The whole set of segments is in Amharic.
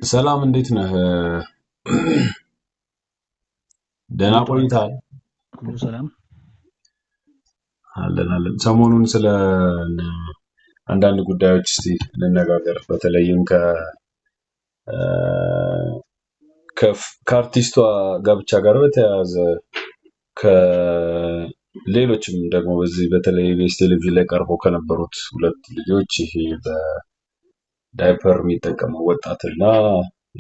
ሰላም እንዴት ነህ? ደህና እንዴት ዋልክ? ቆይተሃል? ሁሉ ሰላም? አለን። ሰሞኑን ስለ አንዳንድ ጉዳዮች እስቲ እንነጋገር። በተለይም ከአርቲስቷ ጋብቻ ጋር በተያያዘ ከሌሎችም ደግሞ በዚህ በተለይ ቤስ ቴሌቪዥን ላይ ቀርበው ከነበሩት ሁለት ልጆች ይሄ በዳይፐር የሚጠቀመው ወጣትና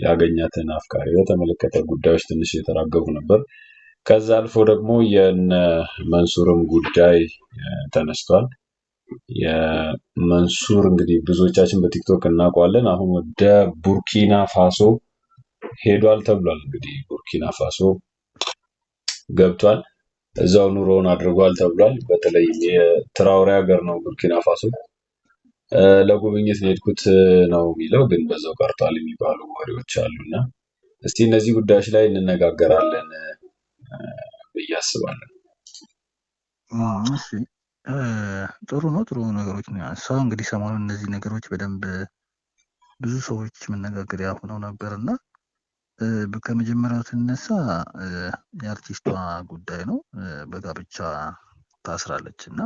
ያገኛትን አፍቃሪ በተመለከተ ጉዳዮች ትንሽ የተራገቡ ነበር። ከዛ አልፎ ደግሞ የነ መንሱርም ጉዳይ ተነስቷል። የመንሱር እንግዲህ ብዙዎቻችን በቲክቶክ እናውቀዋለን። አሁን ወደ ቡርኪና ፋሶ ሄዷል ተብሏል። እንግዲህ ቡርኪና ፋሶ ገብቷል፣ እዛው ኑሮውን አድርጓል ተብሏል። በተለይ የትራውሬ ሀገር ነው ቡርኪና ፋሶ። ለጉብኝት ነው የሄድኩት ነው የሚለው፣ ግን በዛው ቀርቷል የሚባሉ ወሬዎች አሉና እስቲ እነዚህ ጉዳዮች ላይ እንነጋገራለን ብዬ አስባለሁ። እሺ ጥሩ ነው። ጥሩ ነገሮች ነው ያነሳው። እንግዲህ ሰሞኑን እነዚህ ነገሮች በደንብ ብዙ ሰዎች መነጋገሪያ ሆነው ነበር እና ከመጀመሪያው ስነሳ የአርቲስቷ ጉዳይ ነው። በጋብቻ ታስራለች እና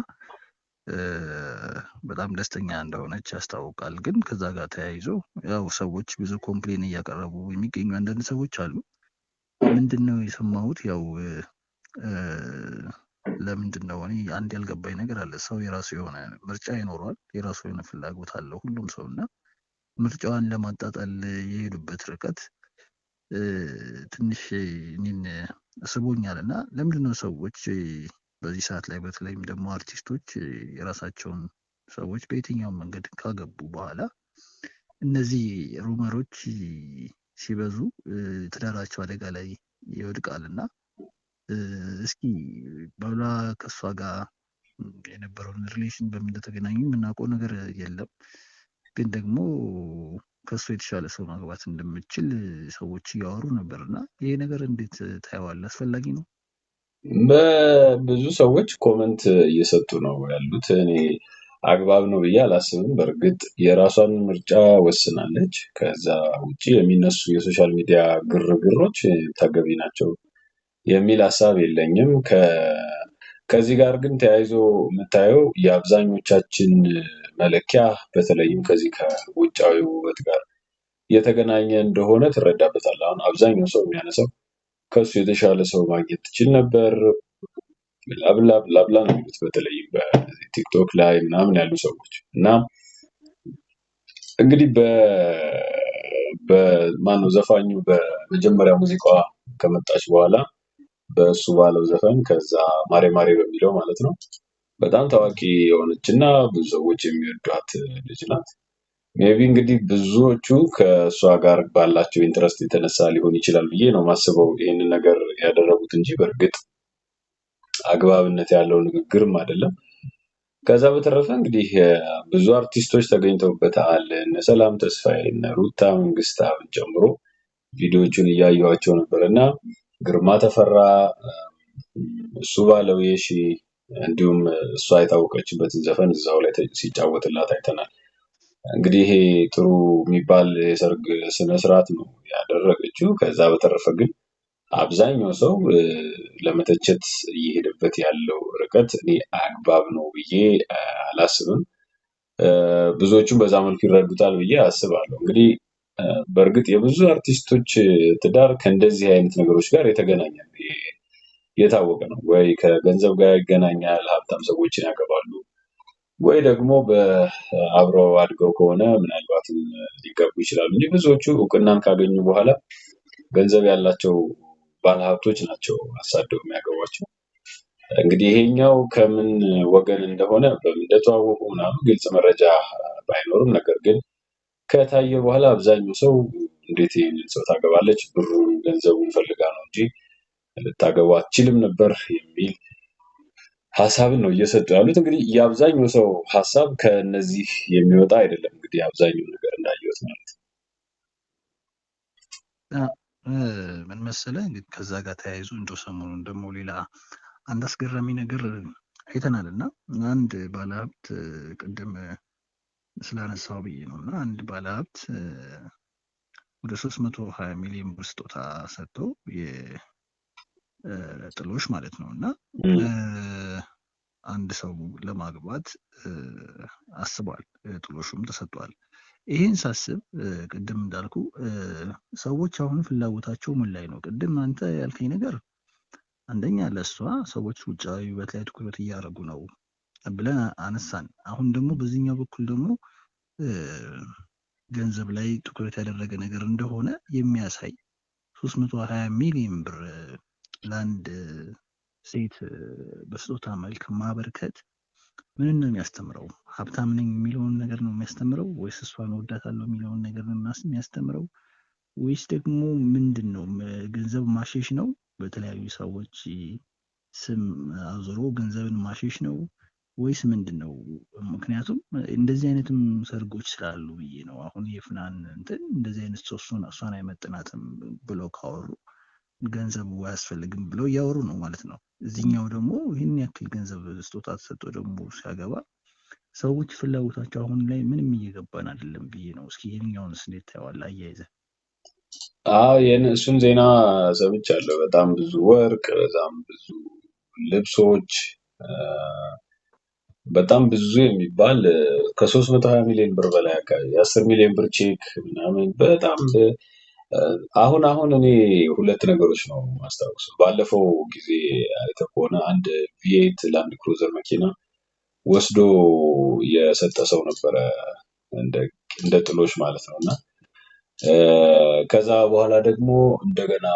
በጣም ደስተኛ እንደሆነች ያስታውቃል። ግን ከዛ ጋር ተያይዞ ያው ሰዎች ብዙ ኮምፕሌን እያቀረቡ የሚገኙ አንዳንድ ሰዎች አሉ። ምንድን ነው የሰማሁት? ያው ለምንድን ነው እኔ አንድ ያልገባኝ ነገር አለ። ሰው የራሱ የሆነ ምርጫ ይኖረዋል፣ የራሱ የሆነ ፍላጎት አለው ሁሉም ሰው እና ምርጫዋን ለማጣጣል የሄዱበት ርቀት ትንሽ እኔን ስቦኛል። እና ለምንድን ነው ሰዎች በዚህ ሰዓት ላይ በተለይም ደግሞ አርቲስቶች የራሳቸውን ሰዎች በየትኛውም መንገድ ካገቡ በኋላ እነዚህ ሩመሮች ሲበዙ ትዳራቸው አደጋ ላይ ይወድቃል? እና እስኪ ባሏ ከእሷ ጋር የነበረውን ሪሌሽን በምን እንደተገናኙ የምናውቀው ነገር የለም። ግን ደግሞ ከእሱ የተሻለ ሰው ማግባት እንደምችል ሰዎች እያወሩ ነበር እና ይሄ ነገር እንዴት ታየዋለህ? አስፈላጊ ነው? ብዙ ሰዎች ኮመንት እየሰጡ ነው ያሉት። እኔ አግባብ ነው ብዬ አላስብም። በእርግጥ የራሷን ምርጫ ወስናለች። ከዛ ውጪ የሚነሱ የሶሻል ሚዲያ ግርግሮች ተገቢ ናቸው የሚል ሀሳብ የለኝም። ከዚህ ጋር ግን ተያይዞ የምታየው የአብዛኞቻችን መለኪያ በተለይም ከዚህ ከውጫዊ ውበት ጋር የተገናኘ እንደሆነ ትረዳበታለህ። አሁን አብዛኛው ሰው የሚያነሳው ከሱ የተሻለ ሰው ማግኘት ትችል ነበር፣ ብላብላ ብላብላ ነው የሚሉት። በተለይም በቲክቶክ ላይ ምናምን ያሉ ሰዎች እና እንግዲህ በማነው ዘፋኙ በመጀመሪያ ሙዚቃዋ ከመጣች በኋላ በእሱ ባለው ዘፈን ከዛ ማሬ ማሬ በሚለው ማለት ነው በጣም ታዋቂ የሆነች እና ብዙ ሰዎች የሚወዷት ልጅ ናት። ሜቢ እንግዲህ ብዙዎቹ ከእሷ ጋር ባላቸው ኢንትረስት የተነሳ ሊሆን ይችላል ብዬ ነው ማስበው ይህንን ነገር ያደረጉት እንጂ በእርግጥ አግባብነት ያለው ንግግርም አይደለም። ከዛ በተረፈ እንግዲህ ብዙ አርቲስቶች ተገኝተውበታል። እነ ሰላም ተስፋዬ፣ እነ ሩታ መንግስታብን ጨምሮ ቪዲዮቹን እያየኋቸው ነበር እና ግርማ ተፈራ፣ እሱ ባለው የሺ እንዲሁም እሷ የታወቀችበትን ዘፈን እዛው ላይ ሲጫወትላት አይተናል። እንግዲህ ይሄ ጥሩ የሚባል የሰርግ ስነስርዓት ነው ያደረገችው። ከዛ በተረፈ ግን አብዛኛው ሰው ለመተቸት እየሄደበት ያለው ርቀት እኔ አግባብ ነው ብዬ አላስብም። ብዙዎቹም በዛ መልኩ ይረዱታል ብዬ አስባለሁ። እንግዲህ በእርግጥ የብዙ አርቲስቶች ትዳር ከእንደዚህ አይነት ነገሮች ጋር የተገናኘ ነው። የታወቀ ነው። ወይ ከገንዘብ ጋር ይገናኛል፣ ሀብታም ሰዎችን ያገባሉ፣ ወይ ደግሞ አብረው አድገው ከሆነ ምናልባትም ሊጋቡ ይችላሉ እንጂ ብዙዎቹ እውቅናን ካገኙ በኋላ ገንዘብ ያላቸው ባለሀብቶች ናቸው አሳደው የሚያገቧቸው። እንግዲህ ይሄኛው ከምን ወገን እንደሆነ በምን እንደተዋወቁ ምናምን ግልጽ መረጃ ባይኖርም፣ ነገር ግን ከታየ በኋላ አብዛኛው ሰው እንዴት ይህንን ሰው ታገባለች? ብሩን ገንዘቡን ፈልጋ ነው እንጂ ልታገባ አትችልም ነበር የሚል ሀሳብን ነው እየሰጡ ያሉት። እንግዲህ የአብዛኛው ሰው ሀሳብ ከነዚህ የሚወጣ አይደለም። እንግዲህ አብዛኛው ነገር እንዳየሁት ማለት ነው። ምን መሰለህ እንግዲህ ከዛ ጋር ተያይዞ እንደው ሰሞኑን ደግሞ ሌላ አንድ አስገራሚ ነገር አይተናል እና አንድ ባለሀብት ቅድም ስላነሳው ብዬ ነው እና አንድ ባለሀብት ወደ 320 ሚሊዮን ብር ስጦታ ሰጥቶ ጥሎሽ ማለት ነው እና አንድ ሰው ለማግባት አስቧል፣ ጥሎሹም ተሰጥቷል። ይህን ሳስብ ቅድም እንዳልኩ ሰዎች አሁን ፍላጎታቸው ምን ላይ ነው? ቅድም አንተ ያልከኝ ነገር አንደኛ ለእሷ ሰዎች ውጫዊ ውበት ላይ ትኩረት እያደረጉ ነው ብለን አነሳን። አሁን ደግሞ በዚህኛው በኩል ደግሞ ገንዘብ ላይ ትኩረት ያደረገ ነገር እንደሆነ የሚያሳይ 320 ሚሊዮን ብር ለአንድ ሴት በስጦታ መልክ ማበርከት ምንን ነው የሚያስተምረው? ሀብታም ነኝ የሚለውን ነገር ነው የሚያስተምረው? ወይስ እሷን እወዳታለሁ የሚለውን ነገር ነው የሚያስተምረው? ወይስ ደግሞ ምንድን ነው? ገንዘብ ማሸሽ ነው? በተለያዩ ሰዎች ስም አዙሮ ገንዘብን ማሸሽ ነው ወይስ ምንድን ነው? ምክንያቱም እንደዚህ አይነትም ሰርጎች ስላሉ ብዬ ነው። አሁን የፍናን እንትን እንደዚህ አይነት ሰው እሷን አይመጥናትም ብለው ካወሩ ገንዘቡ አያስፈልግም ብለው እያወሩ ነው ማለት ነው። እዚህኛው ደግሞ ይህን ያክል ገንዘብ ስጦታ ተሰጥቶ ደግሞ ሲያገባ ሰዎች ፍላጎታቸው አሁን ላይ ምንም እየገባን አይደለም ብዬ ነው። እስኪ የኛውንስ እንዴት ታየዋለህ አያይዘህ? እሱን ዜና ሰምቻለሁ። በጣም ብዙ ወርቅ፣ በጣም ብዙ ልብሶች፣ በጣም ብዙ የሚባል ከ320 ሚሊዮን ብር በላይ አካባቢ 10 ሚሊዮን ብር ቼክ ምናምን በጣም አሁን እኔ ሁለት ነገሮች ነው ማስታወሰው። ባለፈው ጊዜ አይተህ ከሆነ አንድ ቪኤት ላንድ ክሩዘር መኪና ወስዶ የሰጠ ሰው ነበረ እንደ ጥሎሽ ማለት ነው። እና ከዛ በኋላ ደግሞ እንደገና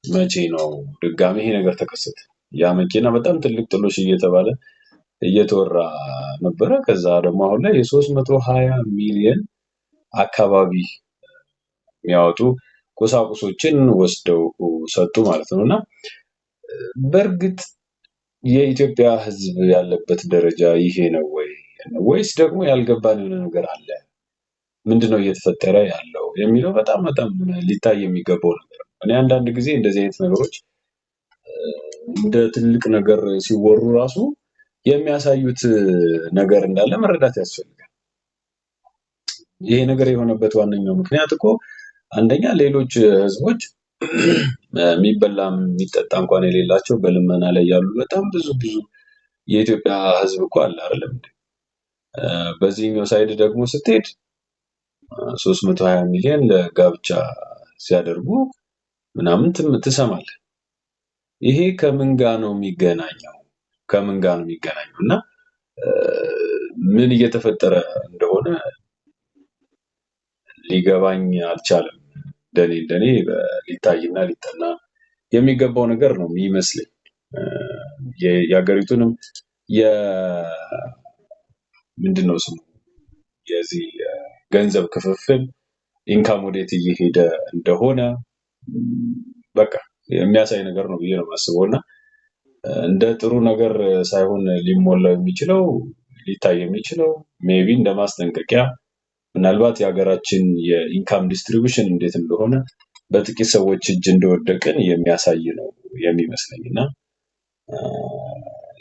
መቼ ነው ድጋሚ ይሄ ነገር ተከሰተ? ያ መኪና በጣም ትልቅ ጥሎሽ እየተባለ እየተወራ ነበረ። ከዛ ደግሞ አሁን ላይ የ320 ሚሊዮን አካባቢ የሚያወጡ ቁሳቁሶችን ወስደው ሰጡ ማለት ነው። እና በእርግጥ የኢትዮጵያ ሕዝብ ያለበት ደረጃ ይሄ ነው ወይ? ወይስ ደግሞ ያልገባን የሆነ ነገር አለ? ምንድነው እየተፈጠረ ያለው የሚለው በጣም ሊታይ የሚገባው ነገር ነው። እኔ አንዳንድ ጊዜ እንደዚህ አይነት ነገሮች እንደ ትልቅ ነገር ሲወሩ ራሱ የሚያሳዩት ነገር እንዳለ መረዳት ያስፈልጋል። ይሄ ነገር የሆነበት ዋነኛው ምክንያት እኮ አንደኛ ሌሎች ህዝቦች የሚበላ የሚጠጣ እንኳን የሌላቸው በልመና ላይ ያሉ በጣም ብዙ የኢትዮጵያ ህዝብ እኮ አለ አይደለም እንዴ? በዚህኛው ሳይድ ደግሞ ስትሄድ 320 ሚሊዮን ለጋብቻ ሲያደርጉ ምናምን ትሰማለህ። ይሄ ከምን ጋር ነው የሚገናኘው? እና ምን እየተፈጠረ እንደሆነ ሊገባኝ አልቻለም። እንደኔ ሊታይና ሊጠና የሚገባው ነገር ነው የሚመስለኝ። የሀገሪቱንም ምንድነው ስሙ የዚህ ገንዘብ ክፍፍል ኢንካም ወዴት እየሄደ እንደሆነ በቃ የሚያሳይ ነገር ነው ብዬ ነው የማስበው። እና እንደ ጥሩ ነገር ሳይሆን ሊሞላው የሚችለው ሊታይ የሚችለው ሜቢ እንደ ማስጠንቀቂያ ምናልባት የሀገራችን የኢንካም ዲስትሪቢዩሽን እንዴት እንደሆነ በጥቂት ሰዎች እጅ እንደወደቅን የሚያሳይ ነው የሚመስለኝ። እና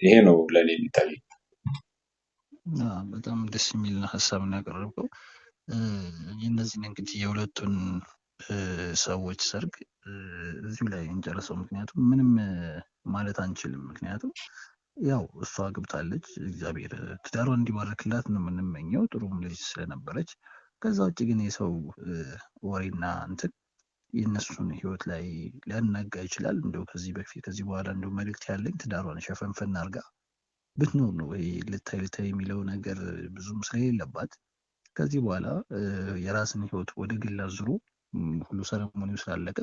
ይሄ ነው ለእኔ የሚታየኝ። በጣም ደስ የሚል ሀሳብ ነው ያቀረብከው። የእነዚህን እንግዲህ የሁለቱን ሰዎች ሰርግ እዚሁ ላይ እንጨርሰው። ምክንያቱም ምንም ማለት አንችልም። ምክንያቱም ያው እሷ አግብታለች፣ እግዚአብሔር ትዳሯን እንዲባርክላት ነው የምንመኘው፣ ጥሩም ልጅ ስለነበረች። ከዛ ውጭ ግን የሰው ወሬና እንትን የእነሱን ህይወት ላይ ሊያናጋ ይችላል። እንደው ከዚህ በኋላ እንደው መልእክት ያለኝ ትዳሯን ሸፈንፈን አድርጋ ብትኖር ነው። ወይ ልታይ የሚለው ነገር ብዙም ስለሌለባት ከዚህ በኋላ የራስን ህይወት ወደ ግል አዙሮ ሁሉ ሰረሞኒው ስላለቀ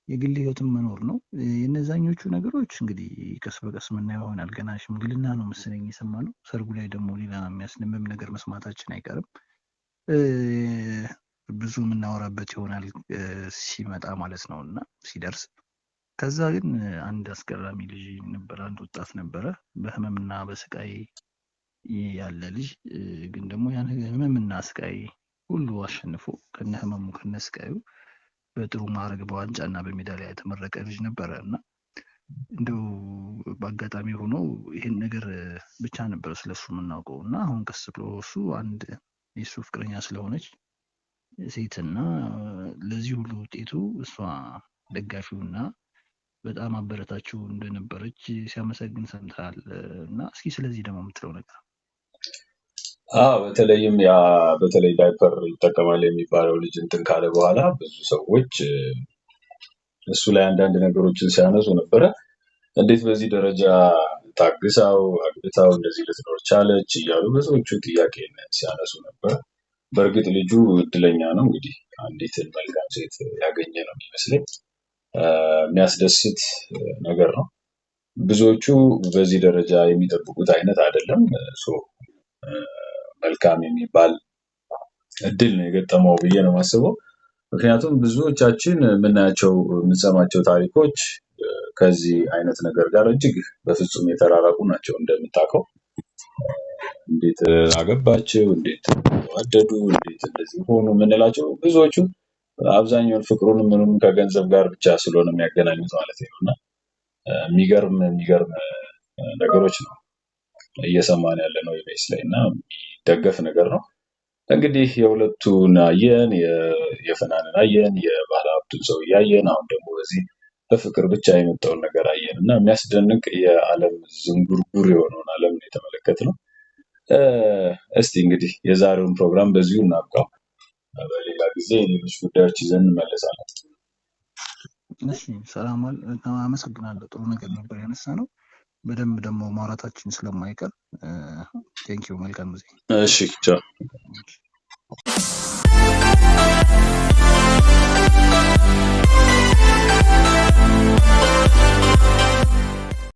የግል ህይወትን መኖር ነው። የነዛኞቹ ነገሮች እንግዲህ ቀስ በቀስ የምናየው ይሆናል። ገና ሽምግልና ነው መሰለኝ የሰማነው። ሰርጉ ላይ ደግሞ ሌላ የሚያስደምም ነገር መስማታችን አይቀርም። ብዙ የምናወራበት ይሆናል ሲመጣ ማለት ነው እና ሲደርስ። ከዛ ግን አንድ አስገራሚ ልጅ ነበረ፣ አንድ ወጣት ነበረ በህመምና በስቃይ ያለ ልጅ። ግን ደግሞ ያን ህመምና ስቃይ ሁሉ አሸንፎ ከነ ህመሙ ከነ ስቃዩ በጥሩ ማዕረግ በዋንጫና በሜዳሊያ የተመረቀ ልጅ ነበረ እና እንደው በአጋጣሚ ሆኖ ይሄን ነገር ብቻ ነበር ስለሱ የምናውቀው እና አሁን ቀስ ብሎ እሱ አንድ የሱ ፍቅረኛ ስለሆነች ሴትና ለዚህ ሁሉ ውጤቱ እሷ ደጋፊውና በጣም አበረታችው እንደነበረች ሲያመሰግን ሰምተሃል እና እስኪ ስለዚህ ደግሞ የምትለው ነገር። በተለይም ያ በተለይ ዳይፐር ይጠቀማል የሚባለው ልጅ እንትን ካለ በኋላ ብዙ ሰዎች እሱ ላይ አንዳንድ ነገሮችን ሲያነሱ ነበረ። እንዴት በዚህ ደረጃ ታግሳው አግብታው እንደዚህ ልትኖር ቻለች እያሉ ብዙዎቹ ጥያቄ ሲያነሱ ነበር። በእርግጥ ልጁ እድለኛ ነው እንግዲህ አንዲትን መልካም ሴት ያገኘ ነው የሚመስለኝ። የሚያስደስት ነገር ነው። ብዙዎቹ በዚህ ደረጃ የሚጠብቁት አይነት አይደለም። መልካም የሚባል እድል ነው የገጠመው ብዬ ነው የማስበው። ምክንያቱም ብዙዎቻችን የምናያቸው የምንሰማቸው ታሪኮች ከዚህ አይነት ነገር ጋር እጅግ በፍጹም የተራራቁ ናቸው። እንደምታውቀው እንዴት አገባችው፣ እንዴት ተዋደዱ፣ እንዴት እንደዚህ ሆኑ የምንላቸው ብዙዎቹ አብዛኛውን ፍቅሩን ምንም ከገንዘብ ጋር ብቻ ስለሆነ የሚያገናኙት ማለት ነው። እና የሚገርም ነገሮች ነው እየሰማን ያለ ነው ኢቢኤስ ላይ እና የሚደገፍ ነገር ነው። እንግዲህ የሁለቱን አየን፣ የፍናንን አየን፣ የባለሀብቱን ሰው እያየን፣ አሁን ደግሞ በዚህ በፍቅር ብቻ የመጣውን ነገር አየን እና የሚያስደንቅ የዓለም ዝንጉርጉር የሆነውን ዓለም ነው የተመለከትነው። እስቲ እንግዲህ የዛሬውን ፕሮግራም በዚሁ እናብቃው። በሌላ ጊዜ ሌሎች ጉዳዮች ይዘን እንመለሳለን። እሺ፣ ሰላም አመሰግናለሁ። ጥሩ ነገር ነበር ያነሳ ነው። በደንብ ደግሞ ማውራታችን ስለማይቀር ቴንኪው። መልካም ጊዜ። እሺ፣ ቻው።